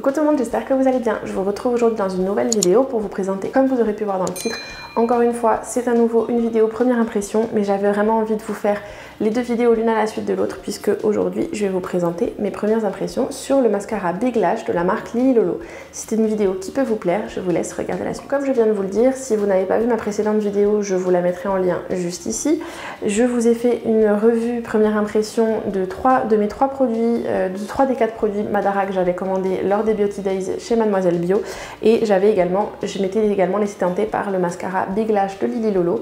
Coucou tout le monde, j'espère que vous allez bien. Je vous retrouve aujourd'hui dans une nouvelle vidéo pour vous présenter, comme vous aurez pu voir dans le titre, encore une fois, c'est à nouveau une vidéo première impression, mais j'avais vraiment envie de vous faire les deux vidéos l'une à la suite de l'autre, puisque aujourd'hui, je vais vous présenter mes premières impressions sur le mascara Big Lash de la marque Lily Lolo. Si c'est une vidéo qui peut vous plaire, je vous laisse regarder la suite. Comme je viens de vous le dire, si vous n'avez pas vu ma précédente vidéo, je vous la mettrai en lien juste ici. Je vous ai fait une revue première impression de mes trois produits, de 3 des 4 produits Madara que j'avais commandé lors des Beauty Days chez Mademoiselle Bio, et je m'étais également laissé tenter par le mascara Big Lash de Lily Lolo,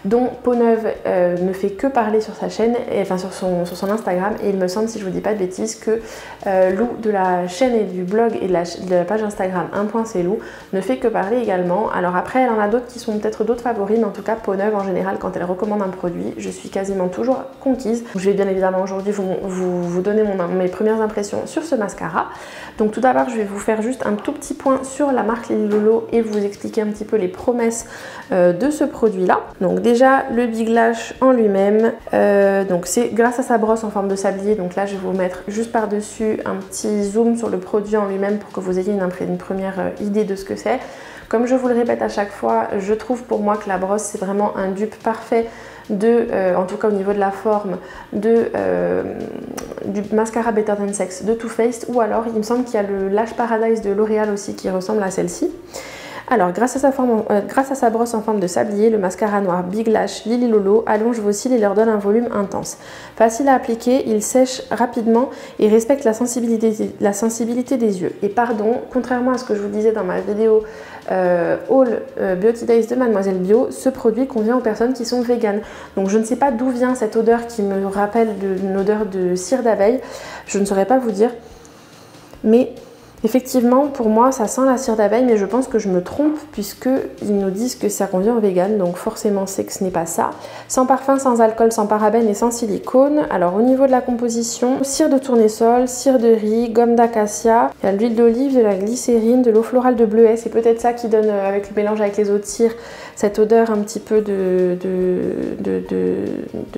dont Peau-Neuve ne fait que parler sur sa chaîne, enfin sur son Instagram, et il me semble, si je vous dis pas de bêtises, que Lou de la chaîne et du blog et de la page Instagram 1.clou ne fait que parler également. Alors après, elle en a d'autres qui sont peut-être d'autres favoris, mais en tout cas Peau-Neuve en général, quand elle recommande un produit, je suis quasiment toujours conquise. Je vais bien évidemment aujourd'hui vous donner mes premières impressions sur ce mascara. Donc tout d'abord, je vais vous faire juste un tout petit point sur la marque Lily Lolo et vous expliquer un petit peu les promesses de ce produit-là. Donc déjà, le Big Lash en lui-même, donc c'est grâce à sa brosse en forme de sablier. Donc là, je vais vous mettre juste par-dessus un petit zoom sur le produit en lui-même pour que vous ayez une première idée de ce que c'est. Comme je vous le répète à chaque fois, je trouve pour moi que la brosse, c'est vraiment un dupe parfait en tout cas au niveau de la forme, du mascara Better Than Sex de Too Faced, ou alors il me semble qu'il y a le Lash Paradise de L'Oréal aussi qui ressemble à celle-ci. Alors grâce à sa brosse en forme de sablier, le mascara noir Big Lash Lily Lolo allonge vos cils et leur donne un volume intense. Facile à appliquer, il sèche rapidement et respecte la sensibilité des yeux. Et pardon, contrairement à ce que je vous disais dans ma vidéo Haul Beauty Days de Mademoiselle Bio, ce produit convient aux personnes qui sont véganes. Donc je ne sais pas d'où vient cette odeur qui me rappelle une odeur de cire d'abeille, je ne saurais pas vous dire, mais effectivement, pour moi, ça sent la cire d'abeille, mais je pense que je me trompe puisqu'ils nous disent que ça convient aux véganes, donc forcément c'est que ce n'est pas ça. Sans parfum, sans alcool, sans parabènes et sans silicone. Alors au niveau de la composition, cire de tournesol, cire de riz, gomme d'acacia, il y a de l'huile d'olive, de la glycérine, de l'eau florale de bleuet. C'est peut-être ça qui donne, avec le mélange avec les autres cires, cette odeur un petit peu de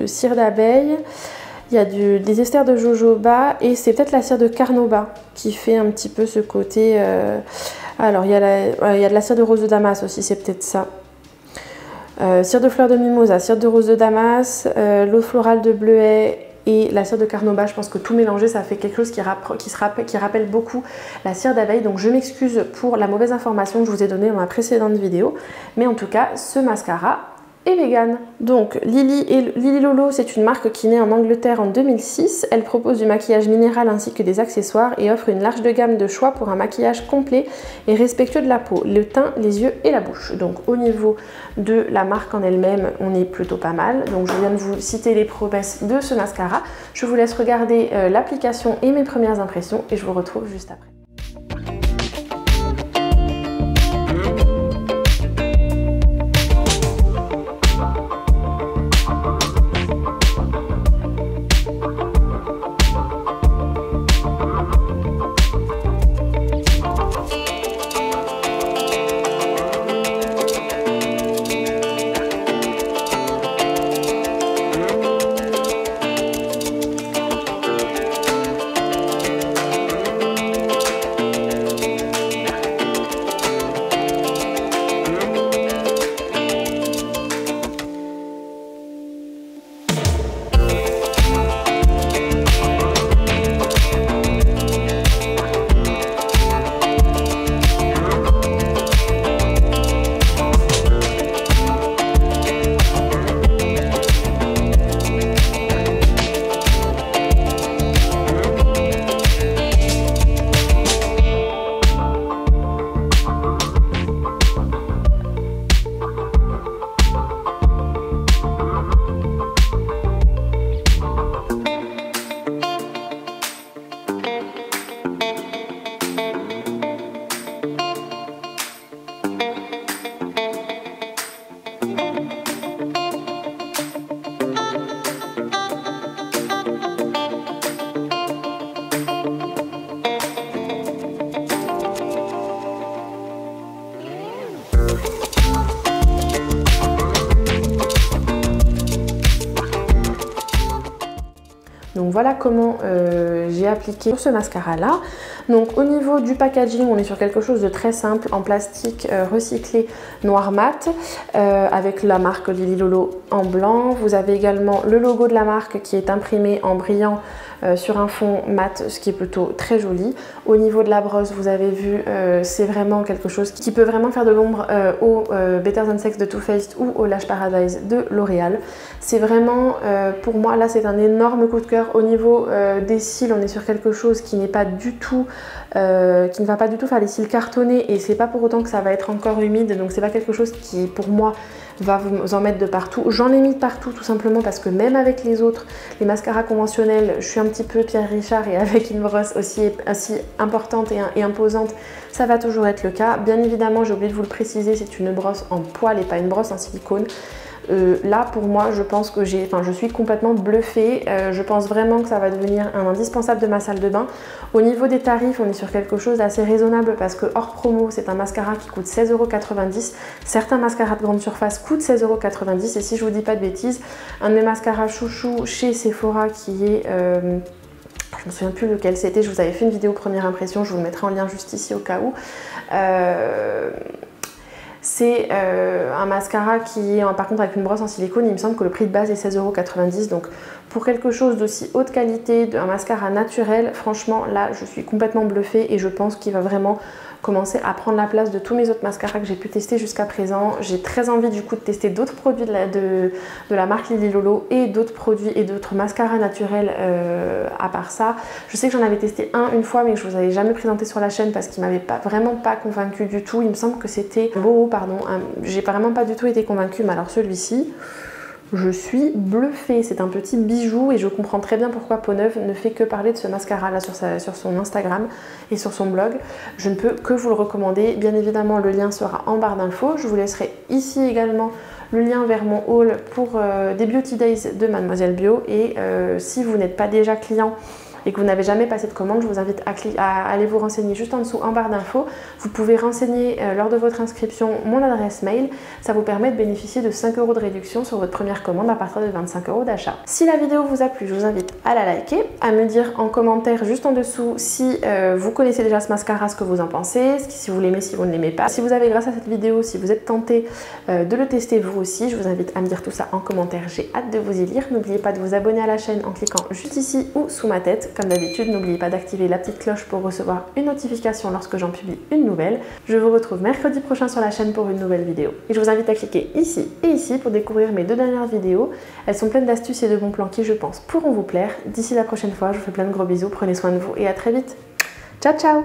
cire d'abeille. Il y a des esters de jojoba et c'est peut-être la cire de carnauba qui fait un petit peu ce côté... Alors il y a de la cire de rose de Damas aussi, c'est peut-être ça. Cire de fleur de mimosa, cire de rose de Damas, l'eau florale de bleuet et la cire de carnauba. Je pense que tout mélangé, ça fait quelque chose qui rappelle beaucoup la cire d'abeille. Donc je m'excuse pour la mauvaise information que je vous ai donnée dans ma précédente vidéo. Mais en tout cas, ce mascara et vegan. Donc Lily Lolo, c'est une marque qui naît en Angleterre en 2006. Elle propose du maquillage minéral ainsi que des accessoires et offre une large gamme de choix pour un maquillage complet et respectueux de la peau, le teint, les yeux et la bouche. Donc au niveau de la marque en elle-même, on est plutôt pas mal. Donc je viens de vous citer les promesses de ce mascara. Je vous laisse regarder l'application et mes premières impressions et je vous retrouve juste après. Donc voilà comment j'ai appliqué ce mascara là. Donc au niveau du packaging, on est sur quelque chose de très simple en plastique recyclé noir mat avec la marque Lily Lolo en blanc. Vous avez également le logo de la marque qui est imprimé en brillant sur un fond mat, ce qui est plutôt très joli. Au niveau de la brosse, vous avez vu, c'est vraiment quelque chose qui peut vraiment faire de l'ombre au Better Than Sex de Too Faced ou au Lash Paradise de L'Oréal. C'est vraiment, pour moi, là c'est un énorme coup de cœur. Au niveau des cils, on est sur quelque chose qui n'est pas du tout, qui ne va pas du tout faire les cils cartonnés, et c'est pas pour autant que ça va être encore humide, donc c'est pas quelque chose qui, pour moi, va vous en mettre de partout. J'en ai mis de partout tout simplement parce que même avec les autres, les mascaras conventionnels, je suis un petit peu Pierre Richard, et avec une brosse aussi importante et imposante, ça va toujours être le cas. Bien évidemment, j'ai oublié de vous le préciser, c'est une brosse en poil et pas une brosse en silicone. Là pour moi je pense que je suis complètement bluffée, je pense vraiment que ça va devenir un indispensable de ma salle de bain. Au niveau des tarifs, on est sur quelque chose d'assez raisonnable parce que hors promo c'est un mascara qui coûte 16,90 €. Certains mascaras de grande surface coûtent 16,90 € et si je vous dis pas de bêtises, un de mes mascaras chouchou chez Sephora qui est... je me souviens plus lequel c'était, je vous avais fait une vidéo première impression, je vous le mettrai en lien juste ici au cas où. C'est un mascara qui est par contre avec une brosse en silicone. Il me semble que le prix de base est 16,90 €. Donc pour quelque chose d'aussi haute qualité, un mascara naturel, franchement là je suis complètement bluffée et je pense qu'il va vraiment commencer à prendre la place de tous mes autres mascaras que j'ai pu tester jusqu'à présent. J'ai très envie du coup de tester d'autres produits de la marque Lily Lolo et d'autres produits et d'autres mascaras naturels à part ça. Je sais que j'en avais testé une fois mais que je vous avais jamais présenté sur la chaîne parce qu'il m'avait vraiment pas convaincu du tout. Il me semble que c'était Boho, pardon. J'ai vraiment pas du tout été convaincue, mais alors celui-ci, je suis bluffée. C'est un petit bijou et je comprends très bien pourquoi Peau-Neuve ne fait que parler de ce mascara là sur son Instagram et sur son blog. Je ne peux que vous le recommander. Bien évidemment le lien sera en barre d'infos. Je vous laisserai ici également le lien vers mon haul pour des Beauty Days de Mademoiselle Bio, et si vous n'êtes pas déjà client et que vous n'avez jamais passé de commande, je vous invite à aller vous renseigner juste en dessous en barre d'infos. Vous pouvez renseigner lors de votre inscription mon adresse mail. Ça vous permet de bénéficier de 5 € de réduction sur votre première commande à partir de 25 € d'achat. Si la vidéo vous a plu, je vous invite à la liker, à me dire en commentaire juste en dessous si vous connaissez déjà ce mascara, ce que vous en pensez, si vous l'aimez, si vous ne l'aimez pas. Si vous avez, grâce à cette vidéo, si vous êtes tenté de le tester vous aussi, je vous invite à me dire tout ça en commentaire. J'ai hâte de vous y lire. N'oubliez pas de vous abonner à la chaîne en cliquant juste ici ou sous ma tête. Comme d'habitude, n'oubliez pas d'activer la petite cloche pour recevoir une notification lorsque j'en publie une nouvelle. Je vous retrouve mercredi prochain sur la chaîne pour une nouvelle vidéo. Et je vous invite à cliquer ici et ici pour découvrir mes 2 dernières vidéos. Elles sont pleines d'astuces et de bons plans qui, je pense, pourront vous plaire. D'ici la prochaine fois, je vous fais plein de gros bisous, prenez soin de vous et à très vite. Ciao ciao!